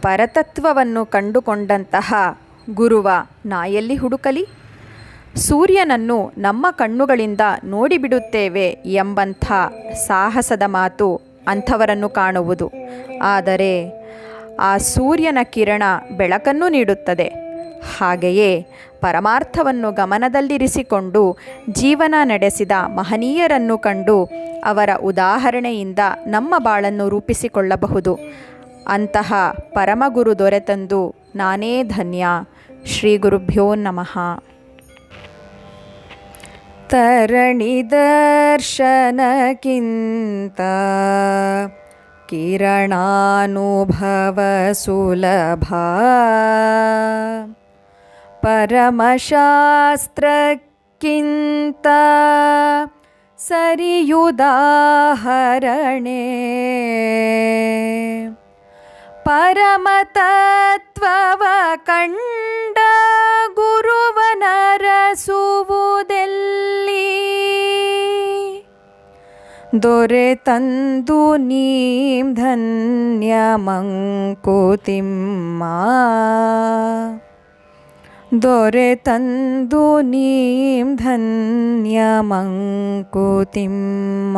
ಪರತತ್ವವನ್ನು ಕಂಡುಕೊಂಡಂತಹ ಗುರುವ ನಾ ಎಲ್ಲಿ ಹುಡುಕಲಿ? ಸೂರ್ಯನನ್ನು ನಮ್ಮ ಕಣ್ಣುಗಳಿಂದ ನೋಡಿಬಿಡುತ್ತೇವೆ ಎಂಬಂಥ ಸಾಹಸದ ಮಾತು ಅಂಥವರನ್ನು ಕಾಣುವುದು. ಆದರೆ ಆ ಸೂರ್ಯನ ಕಿರಣ ಬೆಳಕನ್ನು ನೀಡುತ್ತದೆ. ಹಾಗೆಯೇ ಪರಮಾರ್ಥವನ್ನು ಗಮನದಲ್ಲಿರಿಸಿಕೊಂಡು ಜೀವನ ನಡೆಸಿದ ಮಹನೀಯರನ್ನು ಕಂಡು ಅವರ ಉದಾಹರಣೆಯಿಂದ ನಮ್ಮ ಬಾಳನ್ನು ರೂಪಿಸಿಕೊಳ್ಳಬಹುದು. ಅಂತಹ ಪರಮಗುರು ದೊರೆತಂದು ನಾನೇ ಧನ್ಯ. ಶ್ರೀ ಗುರುಭ್ಯೋ ನಮಃ. ತರಣಿ ದರ್ಶನಕ್ಕಿಂತ ಕಿರಣಾನುಭವ ಸುಲಭ, ಪರಮಶಾಸ್ತ್ರಕ್ಕಿಂತ ಸರಿಯುದಾಹರಣೆ, ಪರಮತತ್ವವ ಕಂಡ ಗುರುವನರಸುವುದೆಲ್ಲಿ, ದೊರೆತಂದು ನೀಂ ಧನ್ಯ ಮಂಕುತಿಮ್ಮ, ದೊರೆತಂದು ನೀಂ ಧನ್ಯ ಮಂಕುತಿಮ್ಮ.